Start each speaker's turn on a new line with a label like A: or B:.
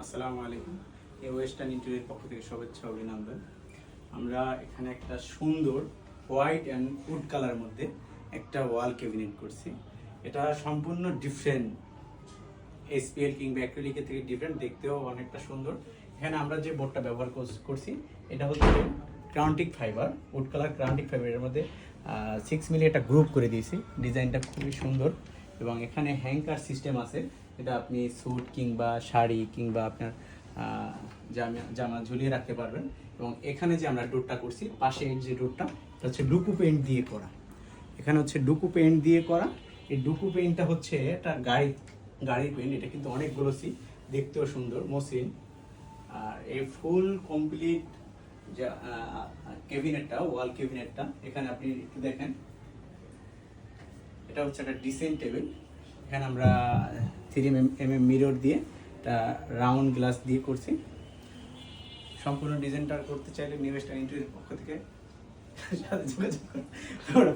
A: আসসালামু আলাইকুম। এই ওয়েস্টার্ন ইন্টেরিয়র পক্ষ থেকে শুভেচ্ছা অভিনন্দন। আমরা এখানে একটা সুন্দর হোয়াইট অ্যান্ড উড কালার মধ্যে একটা ওয়াল ক্যাবিনেট করছি। এটা সম্পূর্ণ ডিফারেন্ট, এসপিএল কিংবা অ্যাক্রিলিকের থেকে ডিফারেন্ট, দেখতেও অনেকটা সুন্দর। এখানে আমরা যে বোর্ডটা ব্যবহার করছি এটা হচ্ছে ক্রাউন্টিক ফাইবার, উড কালার ক্রাউন্টিক ফাইবারের মধ্যে 6 মিলি একটা গ্রুপ করে দিয়েছি। ডিজাইনটা খুবই সুন্দর এবং এখানে হ্যাঙ্কার সিস্টেম আছে, এটা আপনি স্যুট কিংবা শাড়ি কিংবা আপনার জামা ঝুলিয়ে রাখতে পারবেন। এবং এখানে যে আমরা ডোরটা করছি, পাশে যে ডোরটা হচ্ছে ডুকু পেইন্ট দিয়ে করা। এখানে হচ্ছে ডুকু পেইন্ট দিয়ে করা। এই ডুকু পেইন্টটা হচ্ছে একটা গাড়ির পেইন্ট। এটা কিন্তু অনেক গ্লোসি, দেখতেও সুন্দর, মসৃণ। আর এই ফুল কমপ্লিট যে ক্যাবিনেটটা, ওয়াল ক্যাবিনেটটা, এখানে আপনি একটু দেখেন, এটা হচ্ছে একটা ডিসেন্ট টেবিল। এখানে আমরা 3mm মিরর দিয়ে একটা রাউন্ড গ্লাস দিয়ে করছি। সম্পূর্ণ ডিজাইনটা করতে চাইলে নিউ ওয়েস্টার্ন ইন্টেরিয়র পক্ষ থেকে যোগাযোগ করুন।